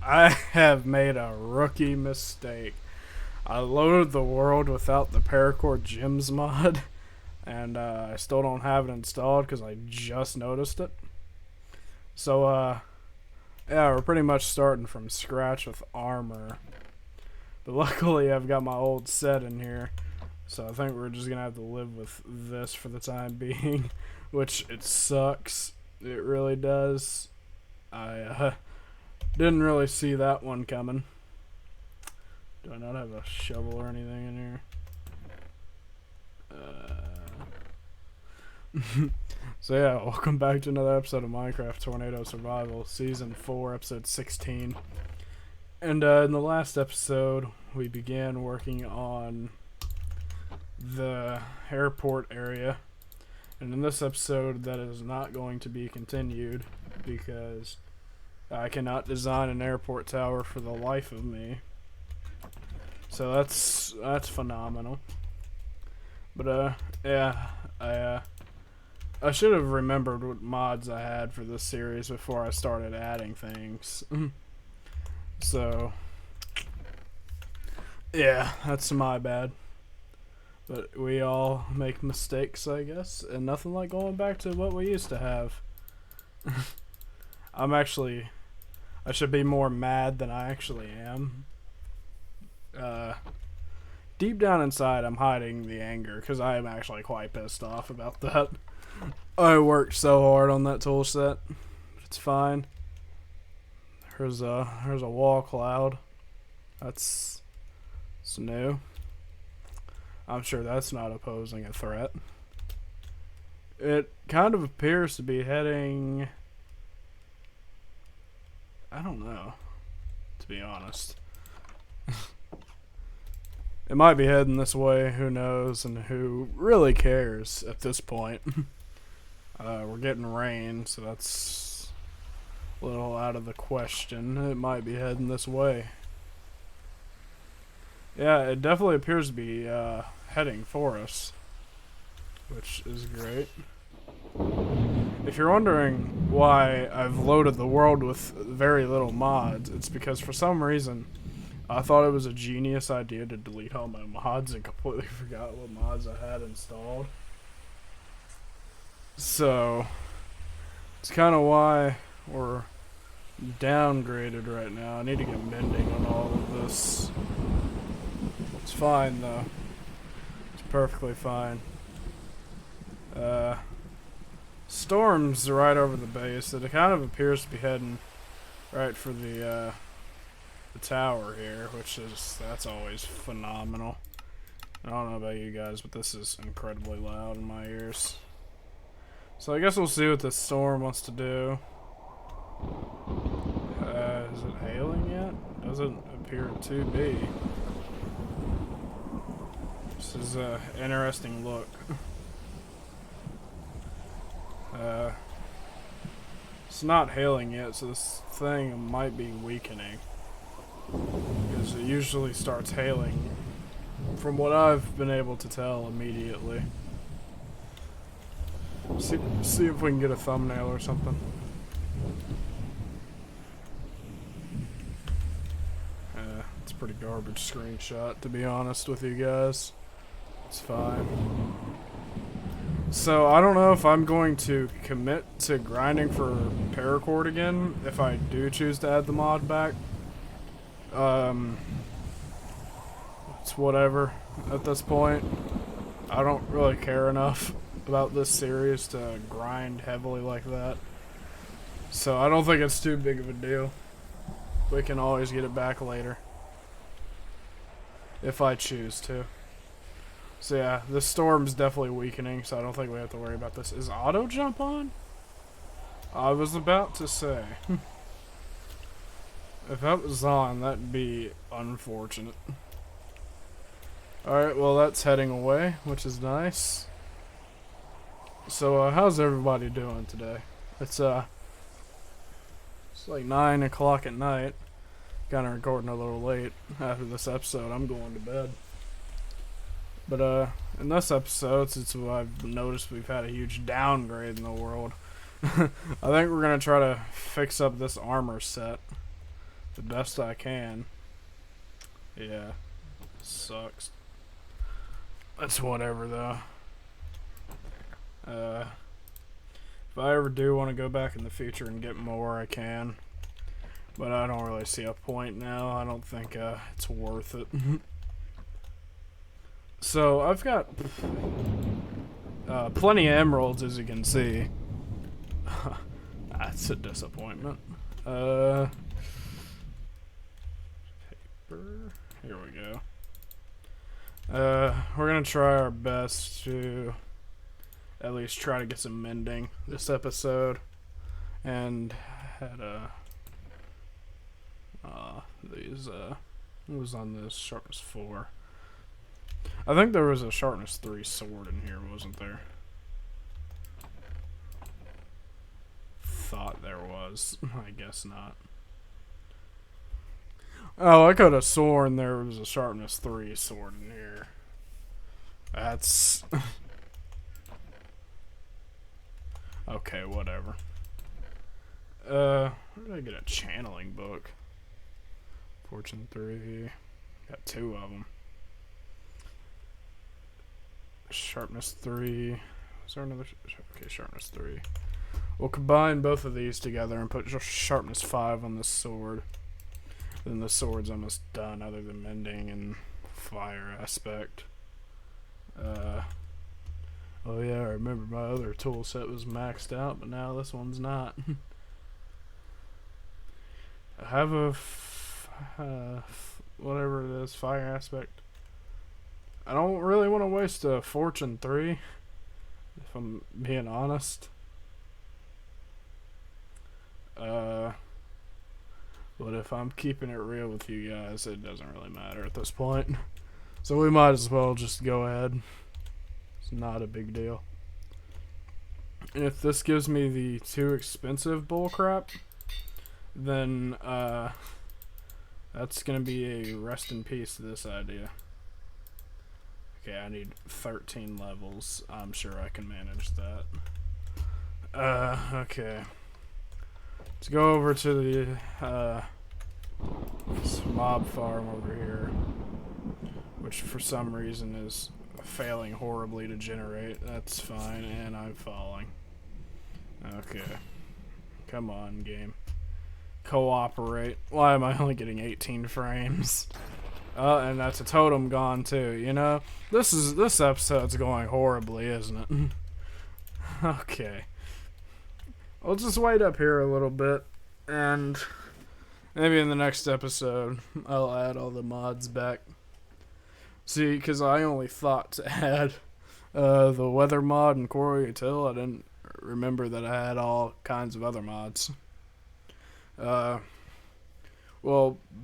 I have made a rookie mistake. I loaded the world without the paracord gems mod, and I still don't have it installed because I just noticed it. So, yeah, we're pretty much starting from scratch with armor. But luckily, I've got my old set in here, so I think we're just gonna have to live with this for the time being, which it sucks. It really does. I didn't really see that one coming. Do I not have a shovel or anything in here? So yeah, welcome back to another episode of Minecraft Tornado Survival, Season 4, Episode 16. And in the last episode, we began working on the airport area. And in this episode, that is not going to be continued because I cannot design an airport tower for the life of me. So that's phenomenal. But yeah, I should have remembered what mods I had for this series before I started adding things. So yeah, that's my bad. But we all make mistakes, I guess, and nothing like going back to what we used to have. I should be more mad than I actually am. Deep down inside, I'm hiding the anger because I am actually quite pissed off about that. I worked so hard on that tool set. It's fine. Here's a wall cloud. That's new. I'm sure that's not opposing a threat. It kind of appears to be heading... I don't know, to be honest. It might be heading this way, who knows, and who really cares at this point. We're getting rain, so that's a little out of the question. It might be heading this way. Yeah, it definitely appears to be heading for us, which is great. If you're wondering why I've loaded the world with very little mods, it's because for some reason I thought it was a genius idea to delete all my mods and completely forgot what mods I had installed. So it's kind of why we're downgraded right now. I need to get mending on all of this. It's fine though. It's perfectly fine. Storm's right over the base. It kind of appears to be heading right for the tower here, that's always phenomenal. I don't know about you guys, but this is incredibly loud in my ears. So I guess we'll see what the storm wants to do. Is it hailing yet? Doesn't appear to be. This is an interesting look. It's not hailing yet, so this thing might be weakening. Because it usually starts hailing, from what I've been able to tell, immediately. See if we can get a thumbnail or something. It's a pretty garbage screenshot, to be honest with you guys. It's fine. So I don't know if I'm going to commit to grinding for paracord again if I do choose to add the mod back. It's whatever at this point. I don't really care enough about this series to grind heavily like that. So I don't think it's too big of a deal. We can always get it back later. If I choose to. So yeah, the storm's definitely weakening, so I don't think we have to worry about this. Is auto jump on? I was about to say. If that was on, that'd be unfortunate. Alright, well that's heading away, which is nice. So how's everybody doing today? It's like 9 o'clock at night. Kinda recording a little late after this episode. I'm going to bed. But in this episode, since I've noticed we've had a huge downgrade in the world, I think we're gonna try to fix up this armor set. the best I can. Yeah, sucks. That's whatever though. If I ever do want to go back in the future and get more, I can. But I don't really see a point now. I don't think it's worth it. So I've got plenty of emeralds, as you can see. That's a disappointment. Paper. Here we go. We're gonna try our best to at least try to get some mending this episode. And had these what was on this? Sharpness 4. I think there was a sharpness 3 sword in here, wasn't there? Thought there was. I guess not. Oh, I could have sworn there was a sharpness 3 sword in here. That's... okay, whatever. Where did I get a channeling book? Fortune 3. Got 2 of them. Sharpness 3. Is there another? Okay, sharpness 3. We'll combine both of these together and put sharpness 5 on this sword. Then the sword's almost done, other than mending and fire aspect. Oh yeah, I remember my other tool set was maxed out, but now this one's not. I have a whatever it is, fire aspect. I don't really want to waste a Fortune 3, if I'm being honest. But if I'm keeping it real with you guys, it doesn't really matter at this point. So we might as well just go ahead. It's not a big deal. And if this gives me the too expensive bullcrap, then that's gonna be a rest in peace to this idea. Okay, I need 13 levels. I'm sure I can manage that. Okay. Let's go over to the this mob farm over here, which for some reason is failing horribly to generate. That's fine, and I'm falling. Okay. Come on, game. Cooperate. Why am I only getting 18 frames? And that's a totem gone too, you know? This episode's going horribly, isn't it? Okay. I'll just wait up here a little bit, and maybe in the next episode, I'll add all the mods back. See, because I only thought to add the weather mod and Coral Util. I didn't remember that I had all kinds of other mods. Well,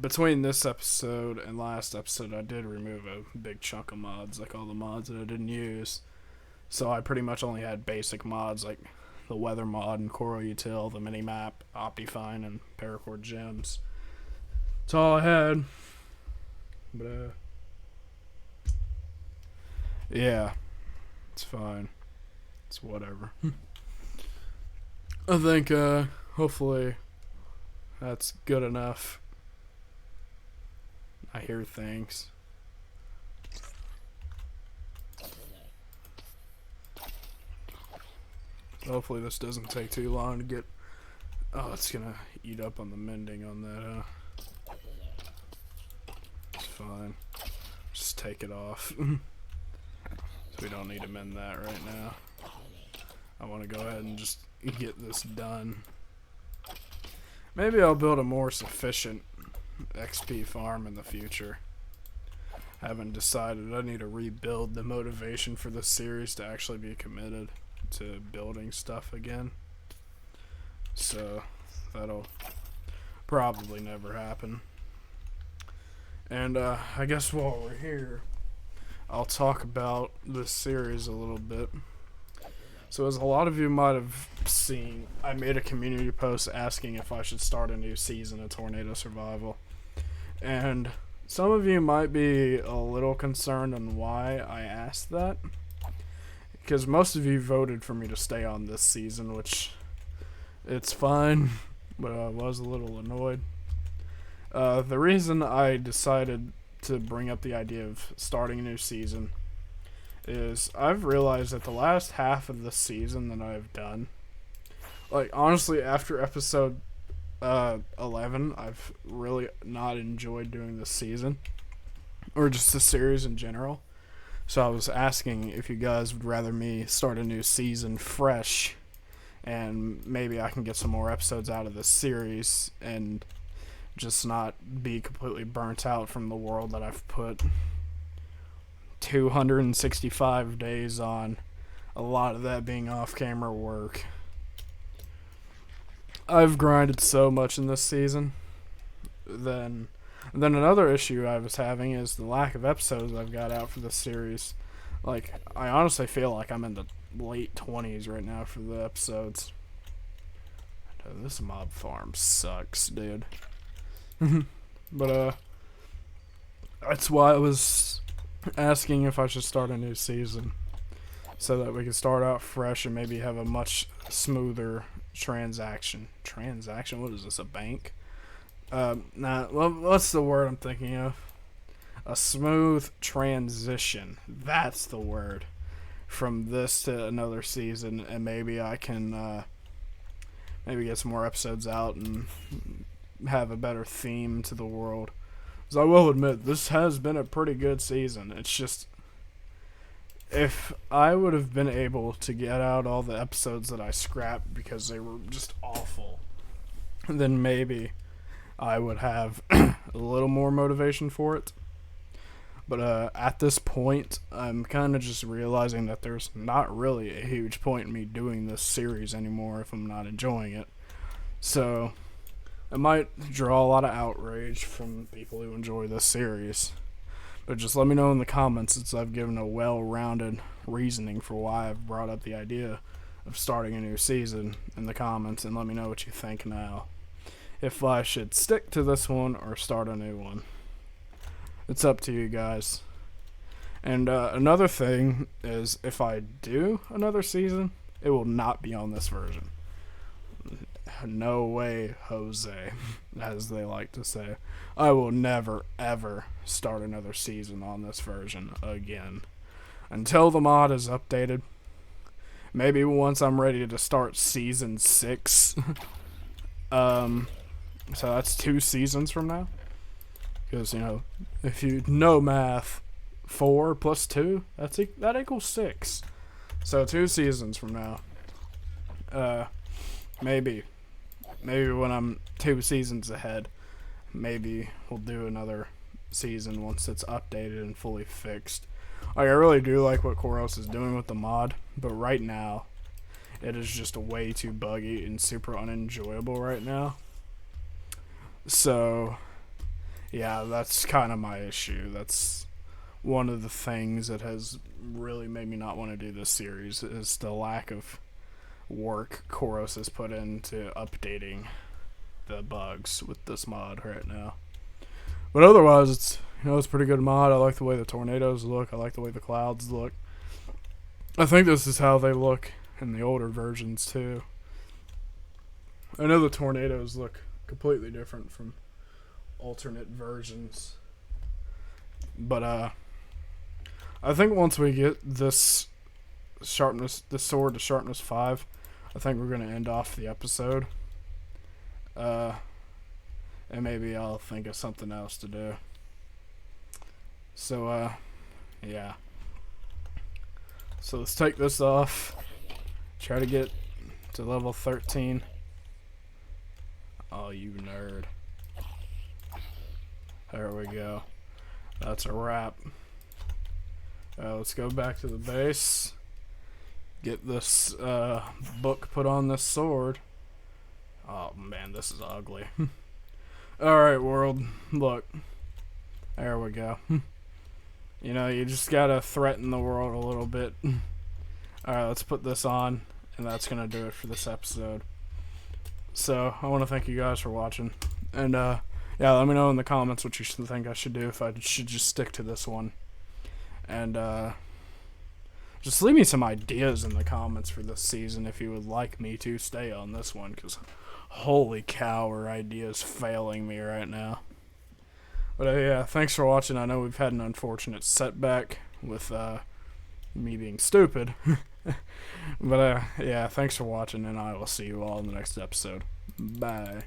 between this episode and last episode, I did remove a big chunk of mods, like all the mods that I didn't use. So I pretty much only had basic mods, like the weather mod and Coral Util, the minimap, Optifine, and Paracord gems. That's all I had. But, yeah, it's fine. It's whatever. I think, hopefully, that's good enough. I hear things. Hopefully this doesn't take too long to get... Oh, it's gonna eat up on the mending on that, It's fine. Just take it off. So we don't need to mend that right now. I want to go ahead and just get this done. Maybe I'll build a more sufficient XP farm in the future. I haven't decided. I need to rebuild the motivation for this series to actually be committed to building stuff again. So that'll probably never happen. And I guess while we're here, I'll talk about this series a little bit. So as a lot of you might have seen, I made a community post asking if I should start a new season of Tornado Survival. And some of you might be a little concerned on why I asked that. Because most of you voted for me to stay on this season, which it's fine, but I was a little annoyed. The reason I decided to bring up the idea of starting a new season is I've realized that the last half of the season that I've done, like honestly, after episode 11, I've really not enjoyed doing this season or just the series in general. So I was asking if you guys would rather me start a new season fresh, and maybe I can get some more episodes out of this series and just not be completely burnt out from the world that I've put 265 days on, a lot of that being off-camera work. I've grinded so much in this season. Then another issue I was having is the lack of episodes I've got out for this series. Like, I honestly feel like I'm in the late 20s right now for the episodes. This mob farm sucks, dude. But, that's why I was asking if I should start a new season, so that we can start out fresh and maybe have a much smoother transaction. Transaction? What is this, a bank? What's the word I'm thinking of? A smooth transition. That's the word. From this to another season, and maybe I can, maybe get some more episodes out and have a better theme to the world. Because I will admit, this has been a pretty good season. It's just, if I would have been able to get out all the episodes that I scrapped because they were just awful, then maybe I would have a little more motivation for it. But at this point, I'm kind of just realizing that there's not really a huge point in me doing this series anymore if I'm not enjoying it. So it might draw a lot of outrage from people who enjoy this series. But just let me know in the comments, since I've given a well-rounded reasoning for why I've brought up the idea of starting a new season in the comments, and let me know what you think now. If I should stick to this one or start a new one. It's up to you guys. And another thing is, if I do another season, it will not be on this version. No way, Jose, as they like to say. I will never, ever start another season on this version again. Until the mod is updated. Maybe once I'm ready to start season 6. So that's 2 seasons from now. Because, you know, if you know math, 4 plus 2, that equals 6. So 2 seasons from now. Maybe when I'm 2 seasons ahead, maybe we'll do another season once it's updated and fully fixed. Like, I really do like what Koros is doing with the mod, but right now, it is just way too buggy and super unenjoyable right now. So yeah, that's kind of my issue. That's one of the things that has really made me not want to do this series, is the lack of work Koros has put into updating the bugs with this mod right now. But otherwise, it's a pretty good mod. I like the way the tornadoes look. I like the way the clouds look. I think this is how they look in the older versions too. I know the tornadoes look completely different from alternate versions, but I think once we get this sword to sharpness 5, I think we're gonna end off the episode, and maybe I'll think of something else to do. So yeah, so let's take this off, try to get to level 13. Oh, you nerd. There we go. That's a wrap. Let's go back to the base. Get this book put on this sword. Oh man, this is ugly. Alright, world. Look. There we go. You know, you just gotta threaten the world a little bit. Alright, let's put this on, and that's gonna do it for this episode. So, I want to thank you guys for watching. And, yeah, let me know in the comments what you think I should do, if I should just stick to this one. And, just leave me some ideas in the comments for this season if you would like me to stay on this one, because holy cow, are ideas failing me right now. But yeah, thanks for watching. I know we've had an unfortunate setback with me being stupid. But yeah, thanks for watching, and I will see you all in the next episode. Bye.